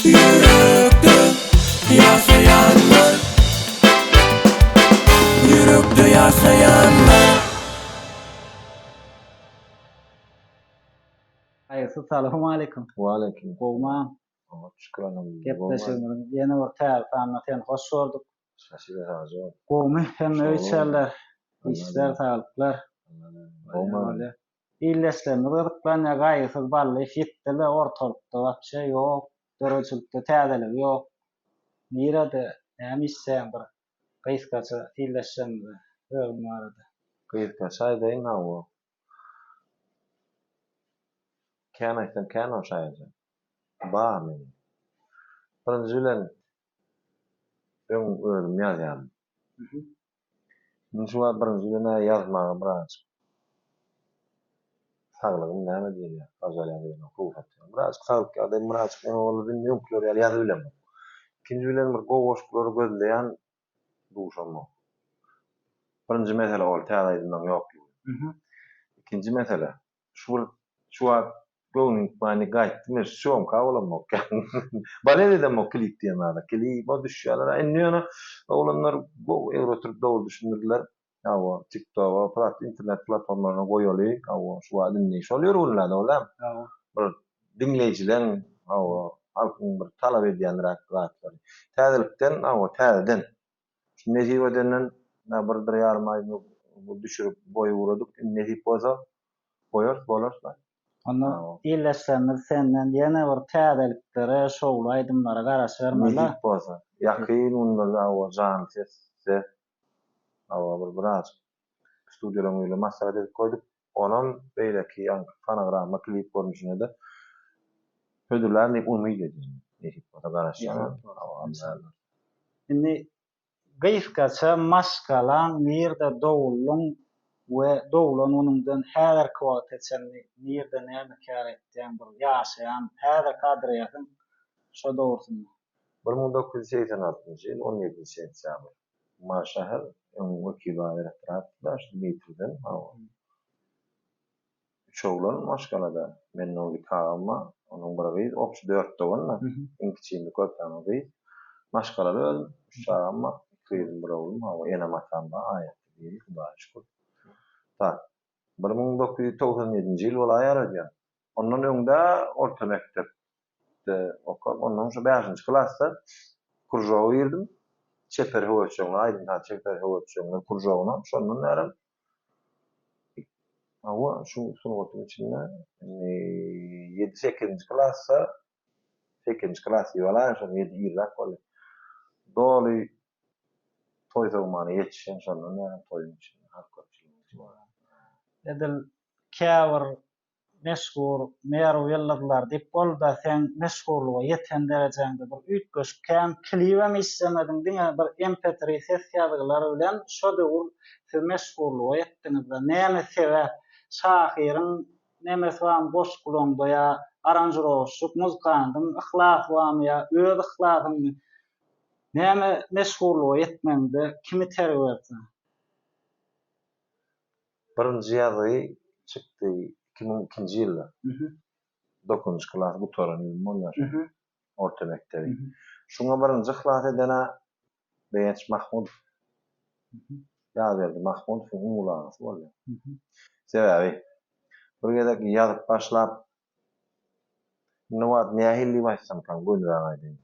Yürekte yaşayanlar, yürekte yaşayanlar. Assalamu alaikum. Waleyküm. Gowma Şükranım. gepleşigimiz ýene bir täze hoş gördük. Şaşırı hazır. Gowma hem Sağ olun. öýçerler, işler, Anladım. sağlıklar. Gowma. İlleşlerini gıdıklan ya gaýysyz bally fitdele ortalykda wapça ýok, döreçilikde täzelik ýok. Nirede näme issäň bir gaýsygaça illeşende öwüm barady. Kıyıtka çaydayn hawa. Känekden kän o çayda. Ba men. Birinjilen özüm ýazýan. Men şu birinjilen ýazmagy biraz sağlygym näme diýýär? Azalýan okuwat. Biraz sağlyk adam biraz boldy ýoklar ýazyp bilen. İkinji bilen bir gowaşklary gözleýän duşanma. Birinji mesele ol täzeýinden ýoklugy. İkinji mesele şu göwnüň bany gaýtdy, şoň kawlamak. Balede de moklik diýenler, kili bu düşýärler. Enne olanlar bu Eurotürk dowul düşündirdiler. Hawa TikTok, internet platformlaryna goýaly, hawa şu dinleýiş bolýar bolýar olam. Bir dinleýijiler hawa halkyň bir talap edýän rahatlar. Täzelikden hawa täzeden. Nezip edenden bir ýarym aý bu düşürip boý uradyk. Nezip bolsa bolar. Onda illeşlerimiz senden ýene bir täzeliklere, şowly aýdymlara garaş bermeli. Nezip bolsa. Ýakyn onlara hawa jan sesse hawa biraz studiýalaryň öýle maslahat edip koýdyk. Onam beýleki fonograma klip görmüşine de hödürler diýip umyt edýär. Nezip bolsa garaşýar. Indi gaýsygaça maşgalan nirde dowulun we dowulan onundan häzir kwat etsenli nirde näme kär etdiň bir ýaşaýan häzir kadryýatyn şo dowrusynda 1986-njy ýyl 17 sentýabr. Maşahar wekili eretdiler metrden. Şowlan maşgalada men onu kağama, onun biri opşy 4 dowanna. İnkiçini köpdäme beý. Maşgalada özüm şahama kıyım burawlym hawa ene matanda aýat diýip başyk. Ta 1997-nji ýyl bola ýaradýar. Ondan öňde orta mekdepde okap, ondan şu 5-nji klasda kurjow ýerdim. Çeper howaçyňy, aýdym çeper howaçyňy kurjowna, şondan näram hawa şu sınıfın içinde 7-8-nji klassa 8-nji klass ýalan, şol 7 ýyllar boldy. Doly toý zamanı ýetişen şondan näram toýun içinde harkatçylyk var. Edil käbir meşhur merw ýyllarlar diýip bolda sen meşhurlyga ýeten derejeňde bir üýtgeşken klipem islemediň diňe bir MP3 sessiýalar bilen şo dowul siz meşhurlyga ýetdiňizde näme sebäp şahyryň näme soňam goşgulanda ýa aranjировщик muzykandyň ihlasy barmy ýa öz ihlasyny näme meşhurlyga ýetmende kimi terbiýe berdi? Birinji ýazy çykdy 2002-nji ýylda. 9-njy klass bu toran bolýar. Orta mekdebi. Şuňa birinji ihlas edene Beýenç Mahmudov. Ýazy Mahmudowyň ulagy bolýar. Sebäbi bir gezek ýazyp başlap Nuwat nähilli başsam kan gönüraýdy.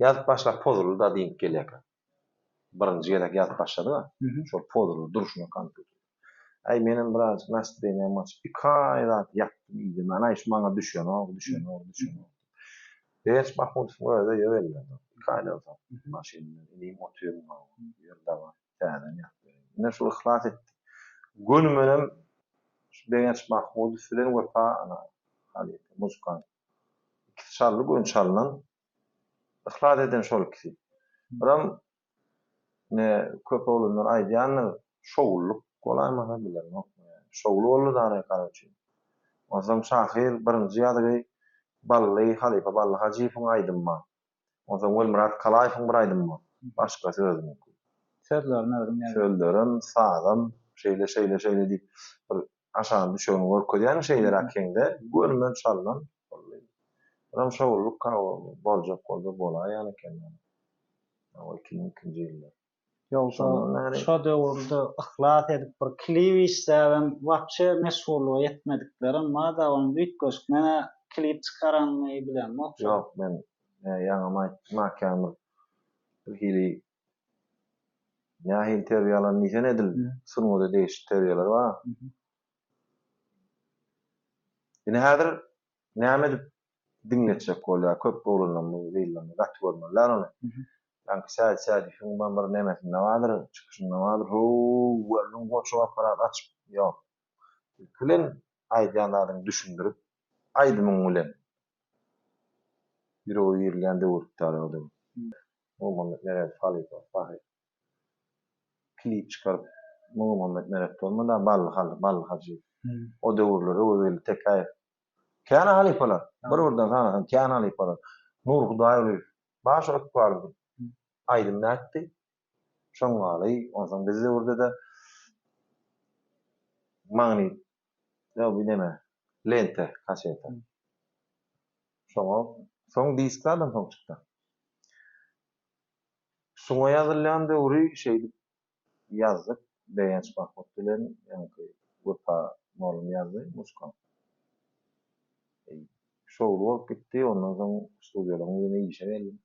Ýazyp başlap pozuldy da diýip gelýär. Birinji gezek ýazyp başlady da, şol pozuldy duruşuna kandy. Ay menin biraz nastyrenýam açyp ikaýat ýatdym ýygy. Mana iş maňa düşýän. Beýenç Mahmudow öýde ýöweldi. Ikaýat maşynany inem oturyp ýerde var. Täzen ýatdy. Ne şol ihlas etdi. Gönümenem Beýenç Mahmudow bilen wepa ana hali muzykan. Şarly gön çalynan ihlas eden şol kişi. Biram ne köp olanlar aýdýanlar şowluk bolanmaga bilen. Şowlu boldy da garaçy. Ozam şahyr birinji ýadygy Bally Halifa Bally Hajiýewiň aýdymma. Ozam Welmurat Kalaýewiň bir aýdymma. Başga sözüm ýok. Sözlerim sağlam, şeýle diýip bir aşağı düşeni görkezýän şeýler akende görmen çalnan ram şowluk boljak bolsa bolar ýani eken. O 2000-nji ýylda. Ýogsa Şondan näre- şo döwürde ihlas edip bir klip isläben wapçe meşgullyga ýetmedikleri amma dagam büýtgeşik mene klip çykaranlygy bilen okşap. Ýok, men ýa makamyr bir hili ýa-hil terbiýalar niçen edil? Sunuwda değişik terbiýalar bar. Ine häzir näme edip dinletjek bolýar? Köp bolunan bu diýilýär, gat görmeliler onu. Sanki säät şundan bir nemesinde vardır, çıkışında vardır. Welin goçu aparat açıp, ýok. Bilen aýdýanlaryň düşündirip, aýdymyň bilen. Bir o ýerlerde urtary ody. Muhammed Merep Halip Fahri. Klip çıkarıp, Muhammed Merep olmadan ballı hacı. O döwürleri öýle tekay. Kana Halipalar. Bir buradan sana Kana Halipalar. Nur Hudaýoğlu. Başarak bardy. Aýdym näkdi? Şoňaly, ondan bizde urda da magni. Ya bu neme? Lente, kaseta. Soň disklardan soň çykdy. Soňa ýazylýan döwri şeýdi ýazdyk. Beýenç Mahmut bilen ýa-ni Gurpa Molum ýazdy, muskal. Şowlu bolup gitdi, ondan soň studiýalaryň ýene işe geldim.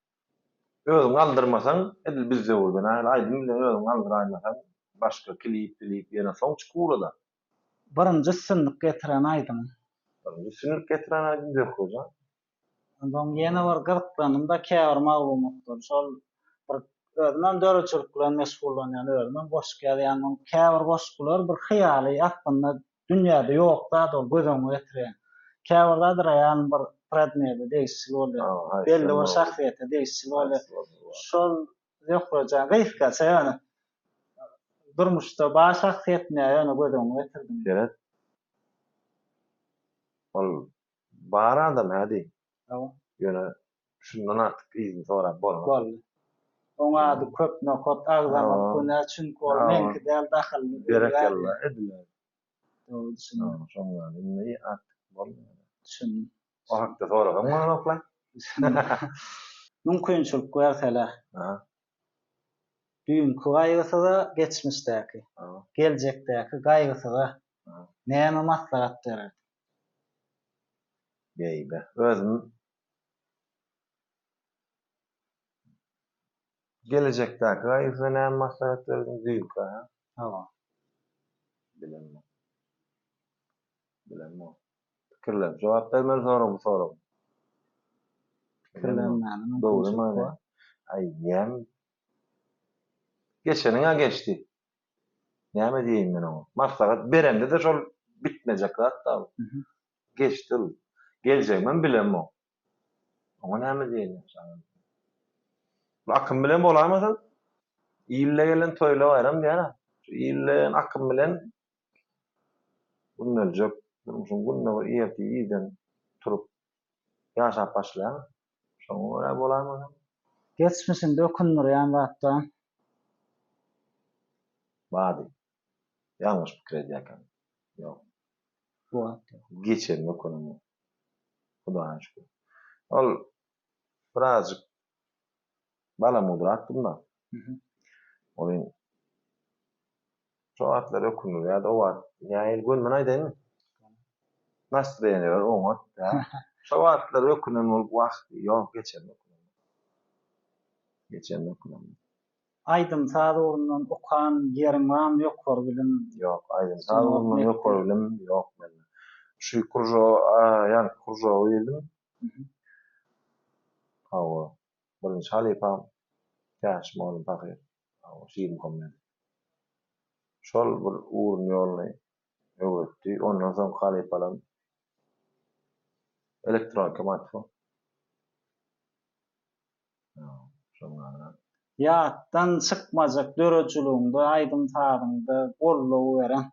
Özüň aldyrmasaň, edil bizde bolýan. Aýdym bilen özüň aldyrmasaň, başga klip ýene soň çykyp urada. Birinji sınlyk getiren aýdym. Birinji sınlyk getiren aýdym diýip goýan. Ondan ýene bir gyzyklanymda käbir maglumatlar. Şol bir özünden döreçilik bilen meşgullanýan, özünden boş gelýän käbir goşgular bir hyýaly aklynda dünýäde ýok da gözüňe getiren. Käbirler ýan bir predmeti değişik bolýar. Belli bir şahsiýete değişik bolýar. Şol ýokrajan gyzykça ýani durmuşda baş şahsiýetine ýani gözüňe getirdim. Evet. Ol bar adam hadi. Ýöne şundan artyk izin sorap bolmaz. Boldy. Oňa ady köp nokot agzama köne çünki ol menki däl dahyly. Berekellah edilýär. Düşünün. Şoňa inne artyk bolmaýar. Düşünün. O hakda soragam mana noklay. Mümkinçilik berseler. Düýünki gaýgysy da geçmişdäki. Geljekdäki gaýgysy da. Näme maslahat berer? Beýbe. Özüm gelecekdäki gaýgysy näme maslahat berdim düýünki ha? Bilenmem. Pikirler, jogap bermeli soram. Pikirlenmäni Dogry many. Ay, ýem geçeniňe geçdi. Näme diýeyim men oňa? Maslahat berende de şol bitmejek zat da. Geçdi. Geljekmen bilenmem. Oňa näme diýelim sana? Akym bilen bolarmysyň? Ýylle gelen toýla bayram diýär. Ýylle akym bilen bunlarjak durmuşum günne bir ýerden turup ýaşap başlaýar. Şoňa görä bolarmysyň? Geçmişinde ökünürýän zatdan. Bady. Ýalňyş pikir edýärken. Ýok. Bu. Geçen ökünüm. Hudaýa şükür. Ol birazjyk bala mudrattym da. Olin şoatlar ökünür ýa-da o wagt ýaýyl görmen aýdaýmy? Nastroýany bar oňa. Şoatlar ökünüm bolup wagt ýok geçen ökünüm. Aýdym sadurundan okan ýerim barmy ýoklar bilen. Ýok, aýdym sadurundan ýoklar bilen ýok men. Şu kurjo, ýani kurjo ýelim. Hawa. Birinji Halipam Täş molum pakyr. Hawa şiirim kommen. Şol bir uğrun ýolny öwretdi. Ondan soň Halipalam elektronika matfo. Şoňa Ýatdan çykmajak döreçiligiňde aýdym taýdymda bollugy beren.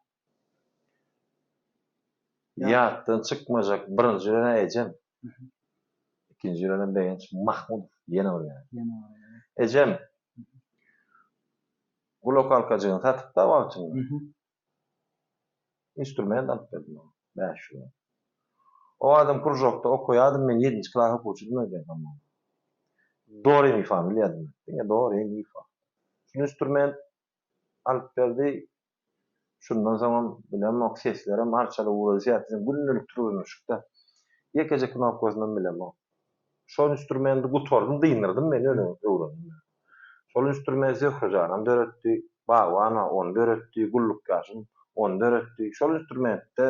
Ýatdan çykmajak birinji ýere ejem. İkinji ýere beýenç Mahmud ýene bolýar. Ejem. Bu lokalkaçyny satyp da wagtynda. instrument alıp berdim. 5 ýyl. O adam krujokda okuýardym, men 7-nji klasy okuwçydym öýden tamam. Do re mi fa bilýärdim. Diňe do re mi fa. Şu instrument alıp berdi. Şundan soň bilen o sesleri marçaly uğraşýar. Günnelik turmuşda. Ýekejek knopkasyny bilen o. Şol instrumenti gutardym, dynardym men öyle öwrendim. Şol instrumenti hojaram döretdi, bagwana on döretdi, gulluk gaşym on döretdi. Şol instrumentde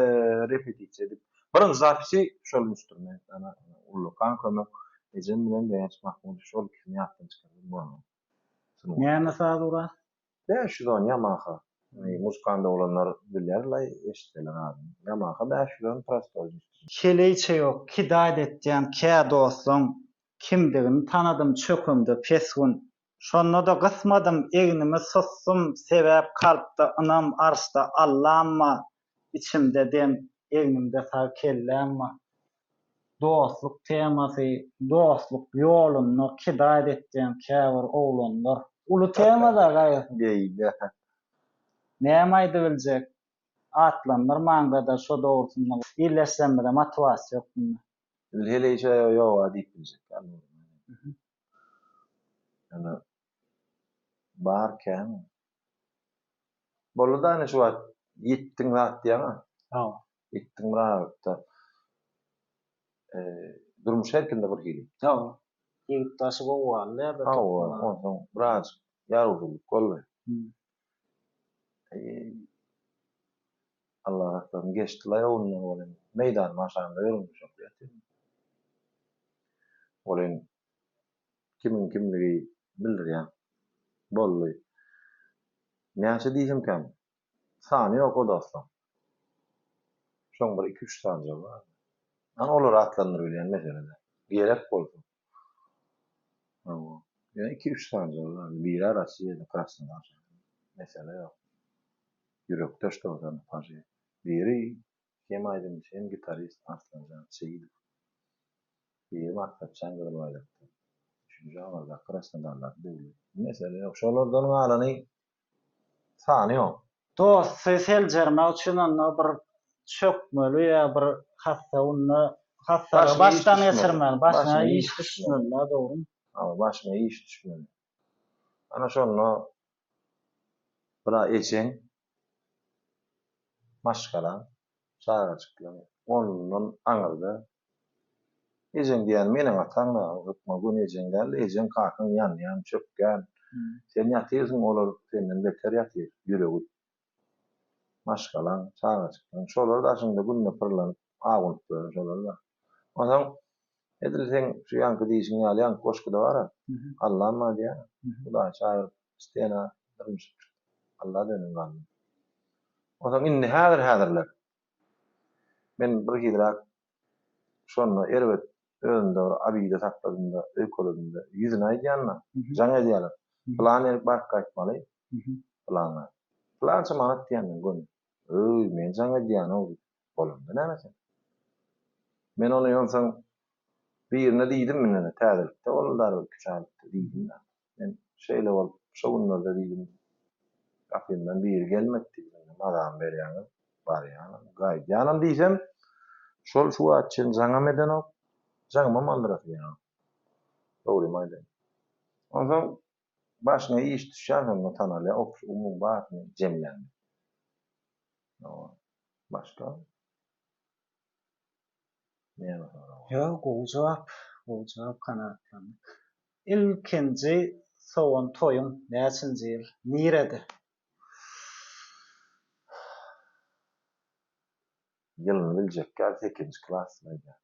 repetisiýa edip, birinji zapisi şol instrument ana ullukan kömek ejem bilen beýanç Mahmud şol ikisini ýapdym çykardym bunu. Näme sadura? 500 on Yamaha. Muzykanda olanlar bilýärler, eşitdiler abi. Yamaha 500 on prostoy. Şeleýçe ýok, hidaýat etýän kä dostum, kimdigini tanadym çökümde pesgun. Şonda da gysmadym egnimi sussum, sebäp kalpda ynam arşda Allah'ma, içimde dem egnimde sar kellämma. Dostluk temasy, dostluk ýoluny hidaýat etýän käbir oglanlar. Ulu temada gaýy. Beýle. Näme aýdy biljek? Atlanlar maňda da şo dogrusynda ýerleşsem de motivasiýa ýok bunda. Heleýçe ýok adyp biljek. Ana barken bolada ne şu wagt ýetdiň zat diýäňa. Ha. Ýetdiň wagtda durmuş herkinde bir hili. Ha. Ýigitdaşy gowallar da Ondan biraz ýaruldyk golle. Allah'tan geçtiler onunla olan meydan maşanda yorulmuş oluyor. Olan kimin kimliği bilir ya. Bollu. Näçe diýsem kan? Sany ýok o dostum. Şoň bir 2-3 sany var. Ana olar atlandyr bilen meselede. Gerek bolsun. Ya 2-3 sany var. Bir arasy ýa-da krasnodar. Mesele ýok. Yürekde işte oradan parça. Biri kim aydın hem gitarist Aslancan Seyit. Biri Mahmut Çangır bayraktı. Üçüncü avazda Krasnodarlar değil. Mesele yok. Şolardan alany sany yok. Dost sesel jermek üçin onda bir çökmeli ýa bir hassa ony hassa başdan geçirmeli. Başna iş düşmeli, dogry. Ama başına iş düşmeli. Ana şonu bira eçen maşgala şaýra çykýar. Ondan aňyrda ejen diýen meniň ataň da gitme gün ejen geldi. Ejen kakyň ýan çökgen. Sen ýatyrsyň olar senden beter ýatyr. Ýüregi maşgala şaýra çykýar. Şolar da aşynda günne pırlanyp agynyp dur şolar da. Ondan edilseň şu ýanky diýişiň ýaly koşkuda bar. Allah'ma diýär. Huda şaýra istena durmuş. Allah dönen galdy. Ondan indi häzirler. Men bir gidrak şonu erbet önünde abide sakladığında, ökolodunda yüzüne aýdýanna, jaň edýärler. Plan edip bark gaýtmaly. Plana. Plan çamanat diýenden gön. Men jaň edýän o bolumda näme? Men onu ýonsaň birine diýdim mene täzelikde olar küçältdi diýdim. Men şeýle bolup şogunlarda diýdim. Akyldan bir gelmedi. Adam berýän bar ýa-da gaýdýanam diýsem şol şu açyn jaňa meden ok jaňma mandyrak ýa. Dogry maýdy. Ondan başyna iş düşýär hem tanaly ok umum bar jemlendi. Başka? Näme soraw? Ýok, o jogap kanatlandy. İlkinji sowan toýuň näçinji ýyl? Nirede? Yılını bilecek gel 8. klas mıydı?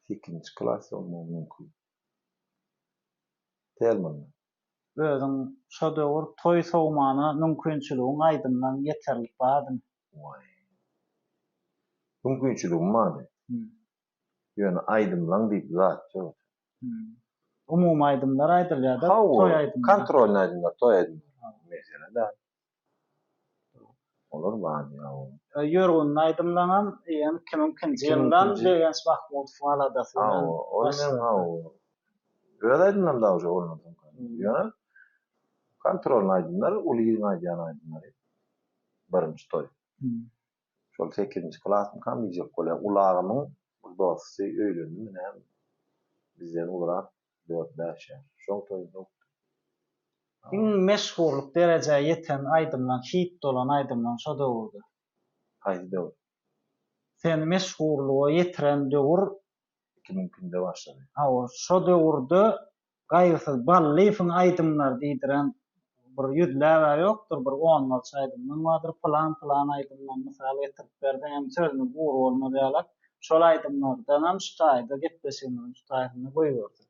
8. klas olmam mümkün. Telmanı. Özüň şo döwür toý sowmana mümkinçiligiň aýdymdan ýeterlik bardymy? Mümkinçiligim bardy. Ýöne aýdymlaň diýip zat ýok. Umum aýdymlar aýdylýar-da, toý aýdymlar. Kontrolny aýdymlar, toý aýdymlar. Meselede. Olur bardy ýa. Ýörgün aýdymlanam, ýa-ni kimkinji ýyldan Beýans Mahmudow aladasy. Göz aýdymdan da uje olmady. Ýa kontrolny aýdymlar, ulyň aýdýan aýdymlar. birinji toy. Şol 8-nji klasym kam ýyjak bolýan ulagymyň dosty öýlendi menen bizden ulara 4-5 ýaş. Şol toýda Iň meşhurluk derejäge ýeten aýdymlaň, hit bolan aýdymlaň şo döwürde. haýdy döwür. Sen meşhurluğa ýetiren döwür 2000'de başlady. şo döwürde gaýgysyz ballyfyň aýdymlar diýdiren bir ýüzläge ýokdur, bir 10 bolsa aýdymlar bardyr, plan aýdymlar mysal getirip berdi, hem sözüni guru bolmady ýalak. Şol aýdymlardan hem ştaýda gepleşýän ştaýdyny goýberdi.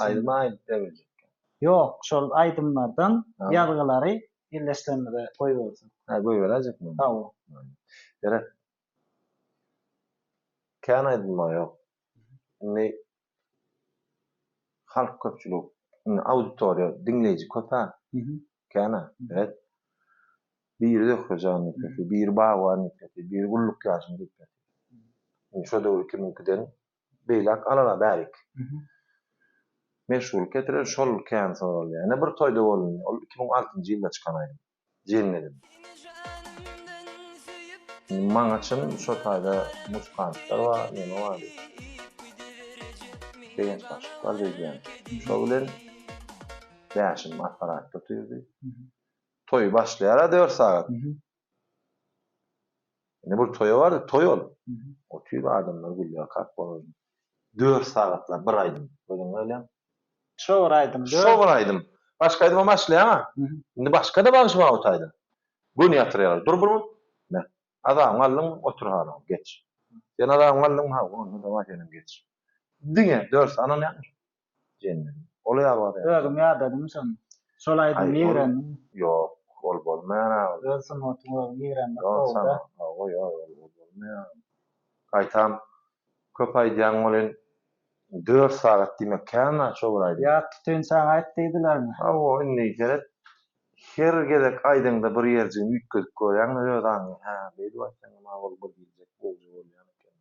Aýdym döwür. Yok, şol aýdymlardan ýazgylary ýerleşdirmede goýberdi. Goýberajekmi? Tawa. Dere. Kän aýdymlar ýok. Ne halk köpçülük, auditoriýa, dinleýiji köpä. Kän, evet. Bir dökrejan nipeti, bir bagwan nipeti, bir gulluk ýaşyn nipeti. Şo döwür 2000'den beýlek alana bärik. Meşhurluk getiren şol kän soraldy. Ene bir toýda boldy. Ol 2006-njy ýylda çykan aýdym. Jenledim. Maňa çyn şo taýda musikantlar bar, mene bar. Beýen başlar diýen. Şo bilen bäşim aparat götürdi. Toý başlaýar 4 saat. Ene bir toýa bardy, toý ol. O tüýde adamlar gülýär, kap boldy. 4 saatlar bir aýdym. Bolýan öýlen. Şo bir aýdym. Şo bir aýdym. Başga aýdyma başlaýar. Indi başga da başyma otaydy. Gün ýatyrýar. Dur. Ne? Adam aldyň otur haram geç. Sen adam aldyň ha, onu da başlaýan geç. Diňe 4 sana ne? Jenni. Olýar bar. Ögüm ýadadım sen. Şol aýdym ýigren. Ýok, ol bolmaýar. Ölsün otuň ýigren. Oy, bolmaýar. Gaýtam köp aýdýan bolan 4 saat diýmek kän şo bir aýdy. Ya tütün saň aýt diýdilermi? O indi gerek. Her gerek aýdymda bir ýerden üýtgezip görýän ýödan. Ha, beýdi başlaň magul bir biljek bolýar eken.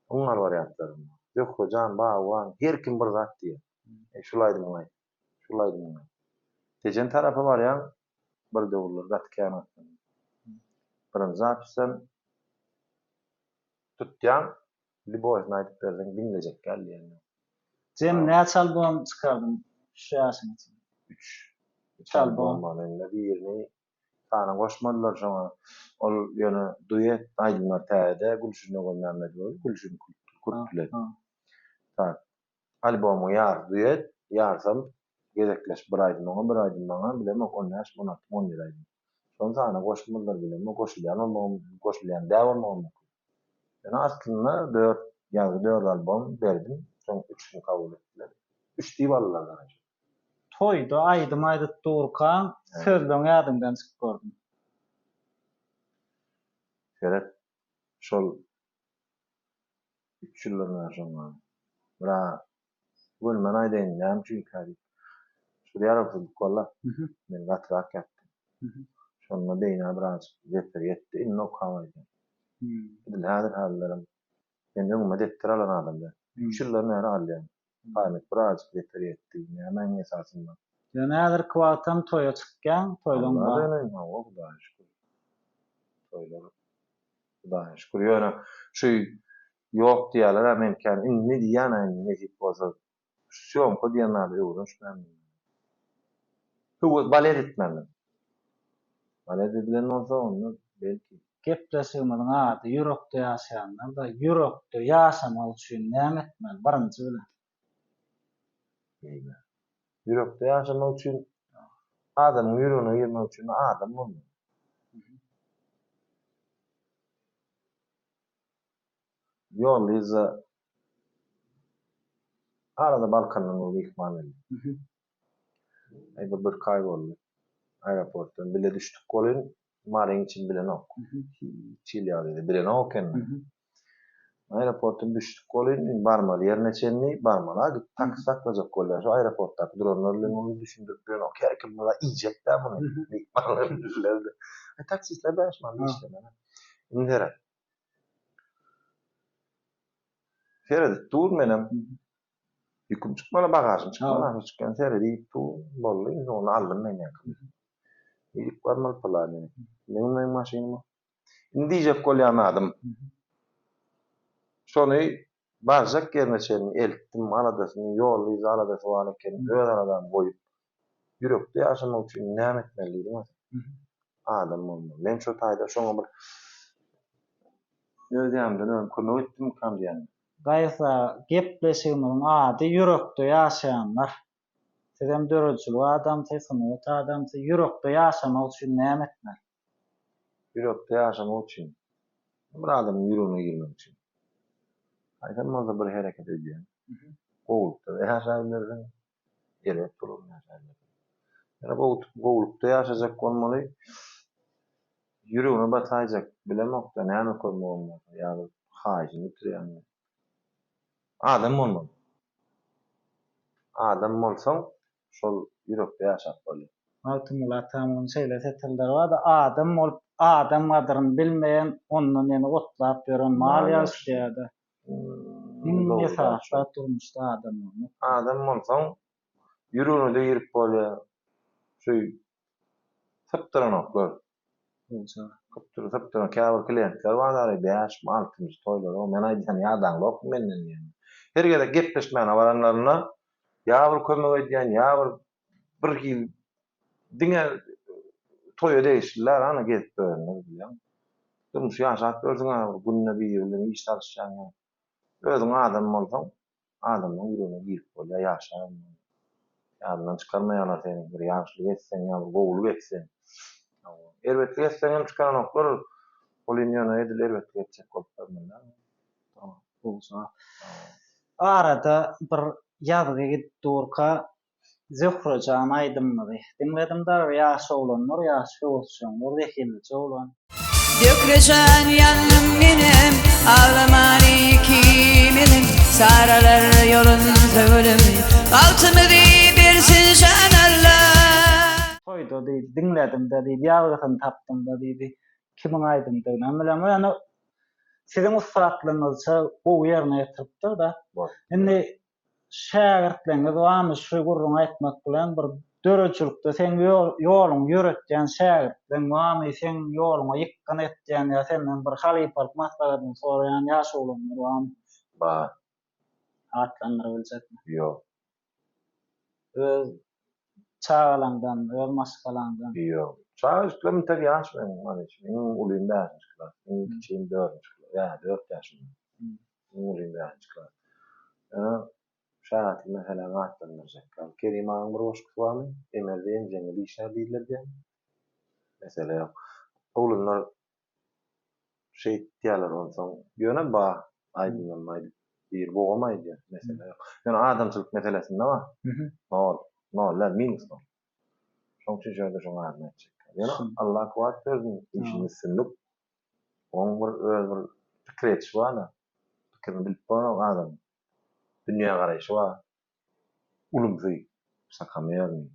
Onlar wariantlar. Ýok hojan, bagwan, her kim bir zat diýer. Şol aýdym. Tejen tarapy barýan bir döwürler gatkan. Birinji zat sen tutýan Liboy nädip berdiň dinlejek gelýän. Sen näçe album çykardyn şu ýaşyň için? 3 album barynda birini sana goşmadylar şoňa. Ol ýöne duet aýdymlar täze Gülşen Mehmet bol, Gülşen Kurtulek. Tak. Albumu ýar duet, ýarsam gezekleş bir aýdym baňa bilem on ýaş 10 ýyl aýdym. Şoň sana goşmadylar bilem, goşulýan däwam. Yani aslında 4 albüm berdim. Soň 3'ünü kabul etdiler. 3 diýip aldylar. Toýda aýdym durkan sözleň ýadymdan çykyp gördüm. Gerek şol 3 ýyllardan soňra. Bira bugün men aýdym näme üçin kady. Şu ýarapy kolla. Men gatrak ýapdym. Şonda beýne biraz ýetir ýetdi, inno kawaýdy. Bil häzir hallarym. Men öňüme dettir alan adamlar. 3 ýyllar näre alýan. Paýmak biraz ýetir ýetdi. Näme esasynda. Ýa-ni häzir kwartam toýa çykkan, toýlan bar. Hudaýa şükür. Toýlar. Hudaýa şükür. Ýöne şu ýok diýerler, men kan inni diýän ne diýip bolsa. Şoň diýenler öwrünçmän. Huwa balet etmeli. Balet edilen olsa onu belki Gepleşýärmiň ady ýürekde ýaşaýanlar da ýürekde ýaşamak üçin näme etmeli? Birinji bilen. Ýürekde ýaşamak üçin adamyň ýüregine girmek üçin adam bolmaly. Ýollyza arada Balkandan ol ihmal edildi. Bir kay boldy. Aeroportdan bile düşdük bolyn, maryň için bilen ok. Çile ýaly bilen oken. Aeroportdan düşdük bolyn, barmaly ýerine çenli, barmala git taksi saklajak bolýar. Şu aeroportdaky dronlar bilen onu düşündirip bilen ok. Her kim bula iýjekler muny. Ihmallerdi. Taksistler başman işlemeli. Indere. Ferdi dur menem. Ýüküm çykmaly, bagażym çykmaly. Çykkan ferdi dur boldy, onu aldym men ýa. İlk varmalı falan yani. Benim maşinimi. Indi diyecek golýamadım. Şonu barzak yerine çelin eltdim aladasyny ýolly aladasy bar eken öz aradan goýup ýürekde ýaşamak üçin näme etmelidim? Adam bolmaly. Men şu taýda şoňa bir özýämden kömek etdim kam diýen. Gaýsa gepleşigimiň ady ýürekde ýaşaýanlar. Sizem dörejçilik adamsysyň, o adamsy ýürekde ýaşamak üçin näme etmeli? Ýürekde ýaşamak üçin bir adam ýüregine girmek üçin. Aýdymyza bir hereket edýän. Gowlukda ýaşaýarlar. Gerek bolur ýaşaýarlar. Ýa gowlukda ýaşajak bolmaly. Ýüregine batajak bilemokda näme kömek bolmaly. Ýa-da haýyny ýitirýän. Adam bolmaly. Adam bolsaň şol ýürekde ýaşap bolýar. Altymyla tamam şeýle setelder var da adam bolup adam gadyryny bilmeýän ondan ýene otlap beren mal ýaşaýardy. Ne saatda durmuşda adam bolmak. Adam bolsaň ýüregine de girip bolýar. Şeý saptaranoklar. Saptaran käbir klientler bar, 5-6 toýlar. O men aýdýan ýardanlyk menden ýene. Her gede gepleşmäne baranlaryna ýa bir kömek edýän, ýa bir ýyl diňe toýa değişdiler, ana gelip bölenler bilýän. Durmuş ýaşap bersiň, gününe bir ýerden iş çalışýan. Özüň adam bolsaň, adamyň ýüregine girip bolýar, ýaşaýan. Ýadyňdan çykarmaýarlar seni, bir ýagşylyk etsen, ýa bir gowuluk etsen. Elbetde etsen hem çykaranoklar bolýan edil elbetde etjek bolýar. Tamam, bolsa. Arada bir ýazgy gitdirka Zöhrejan aýdymly. Dinledim da ýaşy olanlar, ýaşy bolsaňlar dehilçe olan. Dökreşen yanım benim, ağlamalı kimim, saralar yolun söylüm, altımı birsin şan Allah. Toyda diýdi, dinledim da diýdi, ýagryny tapdym da diýdi. Kimiň aýdymdygyny bilmem, ýani sizin ustatlygyňyzça o ýerine ýetiripdir da. Indi şägirdleriniz wamy şu gurrun aýtmak bilen bir dörejçilikde sen ýoluň ýöretýän şägirdleň wamy sen ýoluňa ýykkan etýän ýa senden bir halypalyk maslahatyny soraýan ýaşy olanlar wamy? Bar. Atlandyra biljekmi? Ýok. Öz çağalandan, öz maskalandan. Ýok. Çağışlym tek ýaşmyň, many üçin ulym bäş klas. Kiçiğim 4 klas. Ýa 4 ýaşym. Ulym bäş klas. Şahatly mesela atlandyryjak. Kerim agyň bir boşluk barmy? Emerden jeňe bir işler diýdiler diýen. Mesela oğlunlar şey diýerler onsoň. Ýöne ba aýdylmaýdy. Bir boğamaydy mesela. Yani adamçylyk meselesinde var. No, la minus no. Şoň üçin şöyle şoňa aýdymajak. Yani Allah kuwat bersin, işini synlyp oň bir fikret şuwada. Kirini bilip bolan adam. Dünýä garaýşy var. Ulumsy sakamayarmy.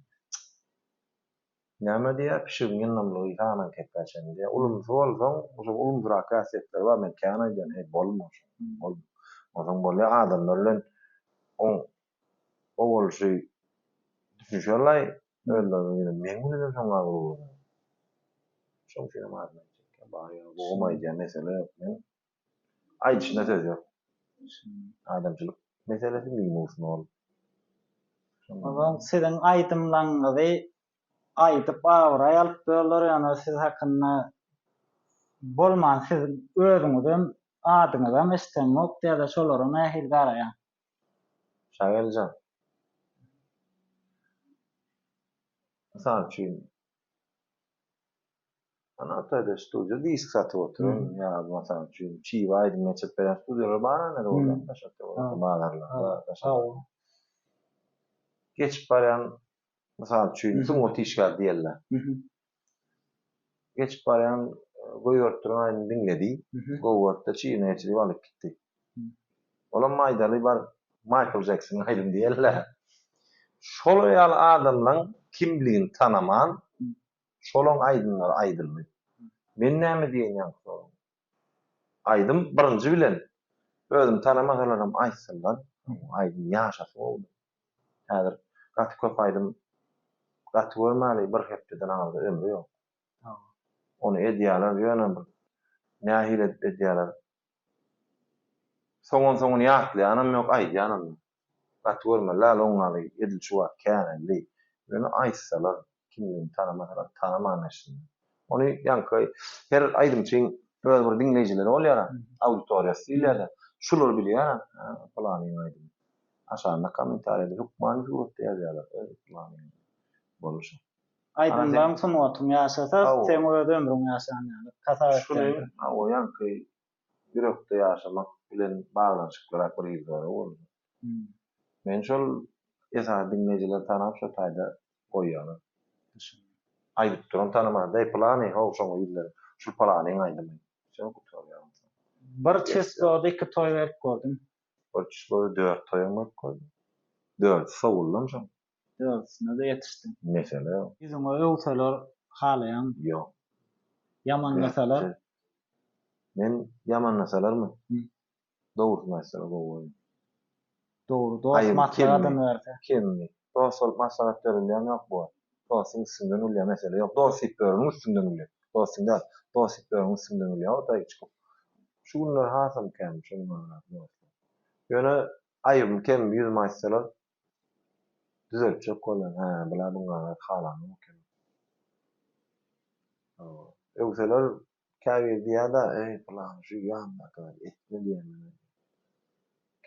Näme diýär pişirgen namlygy hanan ketpäçen diýär. Ulumsy bolsaň, oşo ulumsyra kasetler bar, men kana diýen, bolmaş. Oňdan bolýar adamlar bilen o bolşy düşünýärler. Öldürýär. Men bilen şoňa bolýar. Şoň üçin marmy. Boğamaydy mesele men aýdyşyna söz ýok. Adamçylyk meselesi minus nol. Oňa sizin aýdymlaryňyzy aýdyp awray alyp berler, ýani siz hakynda bolman siz özüňizden adyňyzam istemok diýär şolary nähil garaýan. Şageljan. Misal üçin anahtar studio disk satyp oturan, ýa misal üçin çiwa aýdym meçet beren studiolar bar, ana orada taşap bağlarlar. Geçip baryan, misal üçin suňat işgär diýerler. Geçip baryan goýurturan aýdyny dinledi, goýurtda çiýne içip alyp gitdi. Olam maýdaly bar Michael Jackson aýdym diýerler. Şol ýaly adamlaň kimligini tanaman, şolaň aýdymlar aýdylmy. Men näme diýenýär şol? Aýdym birinji bilen özüm tanamagalarym aýtsalar, aýdym ýaşasy boldy. Häzir gaty köp aýdym Gatı görmäli bir hepden aldy ömrü ýok. Onu edýärler ýöne bir nähile edýärler. Soňun ýatly anam ýok, aýdýanam. Gatı görmeli, oňaly edil şuwat känelli. Ýöne aýtsalar kimliğini tanamasalar tanamaňyşyn. Onu ýanky her aýdymçyň öz bir dinleýijileri bolýar, auditoriýasy ýa-da şular bilýär, falanyň aýdym. Aşağıda komentariyada hukman şurupda ýazýarlar. Falanyň boluşy. Aýdymdan sunuwatum ýaşasa, sen öz ömrüň ýaşanýar. Kasap etýär. O ýanky ýürekde ýaşamak bilen baglanşyklar bir ýyldary boldy. Men şol esas dinleýijiler tanap şo taýda goýýarlar. Aýdyp duran tanamada plany howşoň ýyllar. Şu planyň aýdym. Şol gutarýar. Bir çeşde iki toy berip gördüm. Ölçüsleri 4 toyum koydum. 4 savullum şo. 4'üne de yetişdim. Mesela Bizim öwseler halayan yok. yaman meseler. Men yaman nasalarmy? Doğru mesela bu. Doğru, dost maslahatyn berdi. Kimmi? Dost maslahat verilýän ýok bu. Dostun üstünden ulýa mesele ýok. Dost ipörüň üstünden ulýa. Dostun da dost ipörüň üstünden ulýa. O da hiç. Şu günler hasam kem, şunlar. Ýöne aýym kem 100 maçlar düzeltjek bolan. Ha, bular buňa halany kem. Öwseler käbir diýär-de, bular şu ýanda kadar etme diýär.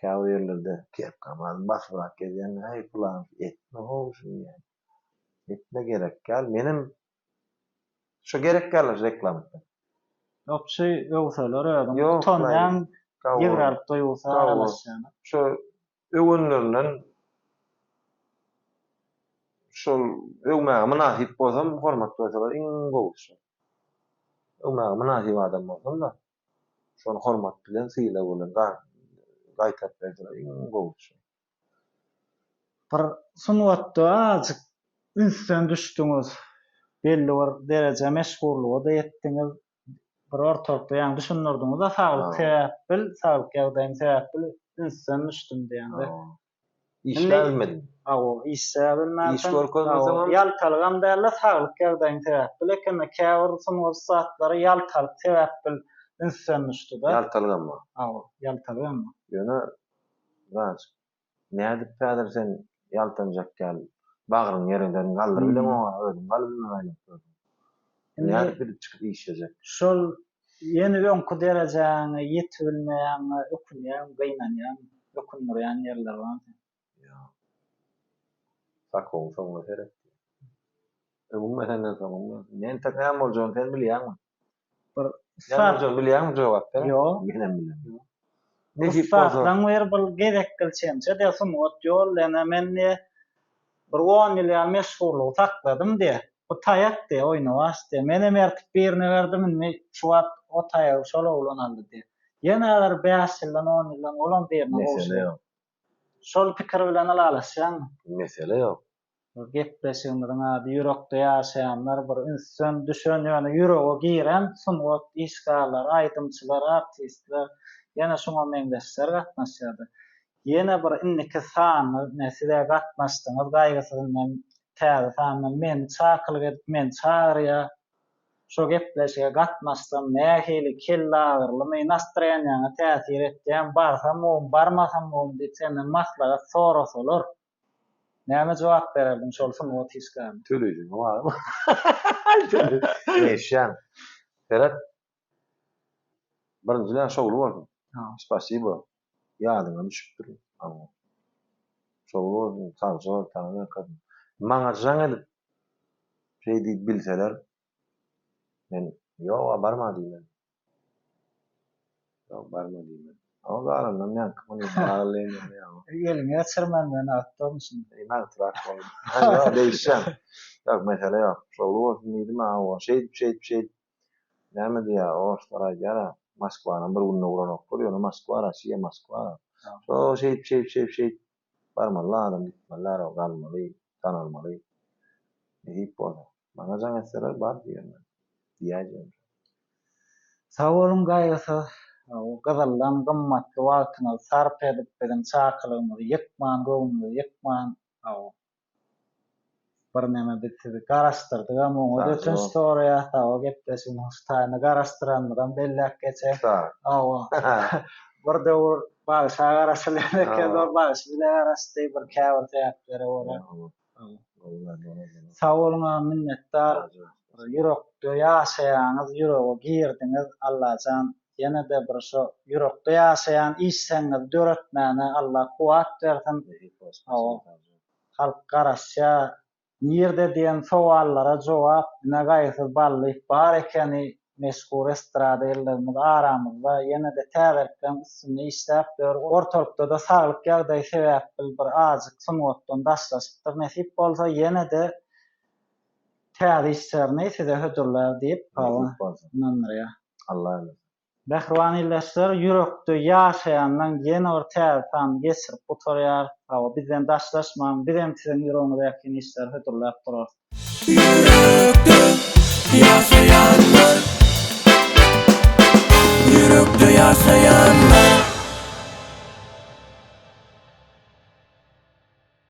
Käbirlerde kep kamal başlarak gelýän, bular etme howşy diýär. Etme gerek gel. Menim şu gerek gel reklam. Opşy öwseler ödüm. Yok, Tondan Gawur. ýygrar doýulsa aralaşýan. Şu öwünlerinden şol öwmäge münasip bolsam hormat bolsalar iň gowşy. Öwmäge münasip adam bolsam da şonu hormat bilen syla bolan gaýtat berseler iň gowşy. Bir sunwatda azyk ünsden düşdüňiz. Belli bir derece meşgullygy da ýetdiňiz. Bir ortakda ýa-ni düşünürdiňiz da saglyk sebäpbil, saglyk ýagdaýyň sebäpbil ünsden düşdüm diýende. İş bilmedim. İşe bilmem. İş görkezmesem yaltalygam däle saglyk ýagdaýyň sebäpbil. Lekin käbir sunuwat saatları yaltalyk sebäpbil ünsden düşdi da. Yaltalygam. Yaltalygam. Ýöne raç. Näde päder sen yaltanjak gel. Bagryň ýerinden galdyr bilen oňa özüm galbyna aýlyp. Näde bir çykyp işlejek. Şol ýeni öňkü derejaňy ýetibilmeýän, ökünýän, gynanýan, ökündirýän ýerler bar. Sakon soňra gerek. Bu meselen soňra. Men takam boljon sen bilýärmi? Bir Ýa-ni bilýärmi jogap ber? Ýok. Menem bilýär. Ne diýipdir? Wer bir gerek gelçençe de sunuwat ýol, ene men bir 10 ýyl meşgullyk takladym de. Bu taýak de oýnawaşdy. Menem erkip birine berdim, şu wagt o taýak şola ulanaldy de. Ýene-ler 5 ýyldan 10 ýyldan olan birine Mesele ýok. şol pikir bilen alalaşýan. Mesele ýok. Gepleşýänleriň ady ýürekde ýaşaýanlar bir insan düşünýäni ýürege giren sunwat işgallar, aýdymçylar, artistler, ýene şoňa meňdeşler gatnaşýardy. Ýene bir inniki sany nesile gatnaşdyňyz gaýgysynyň täze sanyň men çakylyk edip men çağırýa. Şo gepleşige gatnaşsam nähili kellagyrlymy nastrýanyňa täsir etýän barsam barmasam diýip senden maslahat sorasalar. Näme jogap bererdim şol sunwat işgalına? Tülüjün barmy? Eşan. Berat. Birinjilen şowlu boldy. Spasibo. Ýadyňa düşüpdir. Şowlu sarjy tanany kadyn. Maňa jaň edip şeýdi bilseler men ýok barma diýmen. Ýok barma diýmen. Ama garamdan men kymyny barlaýyn ýa. Elime ýaçyrman atdymşyn. Ben trak oldum. Ýa değişen. Ýok mesele ýok. Şowlu bolsun diýdim o şeýt. Näme diýär o şolara ýara Moskwanyň bir gününe uğranak bolýar. Moskwa, Rossiýa, Moskwa. So şeýt. Barmalar adam gitmeler o galmaly, tanalmaly. Diýip boldy. Maňa jaň etseler bar diýerler. Diýäjem. Sawolum gaýgysy o gazallan gymmatly wagtyny sarp edip bilen çakylygyny ýekman gowuny ýekman bir näme bitirdi, garaşdyrdyk ama o Tabii, ötün o. story ýa-da o gepleşik muhtaýyny garaşdyrandyran bellek geçer. Ta. Awa. Bir de o bagşa garaşylýan Aa. bagş bile garaşdy bir käbir täýäklere ora. Sag bolňa minnetdar. Ýürekde ýaşaýanyz, ýürege girdiňiz Allahan ýene de bir şo ýürekde ýaşaýan işseňiz döretmäne Allah kuwat bersin. Halk garaşsa ýerde diýen sowallara jogap ne gaýsy bally bar ekeni meşhur estrada ellerimiz aramyzda ýene de täzerden üstüne işläp ber. Ortalykda da saglyk ýagdaý sebäpli bir azyk sunuwatdan daşlaşypdyr. Nesip bolsa ýene de täze işlerine size hödürler diýip nanrya. Allah. Behriwan illeşler ýürekde ýaşaýandan ýene bir täze tam geçirip oturýar. Bizden daşlaşmaň, bizem siziň ýüregiňizde işler hödürläp durar. Yürekte yaşayanlar, yürekte yaşayanlar.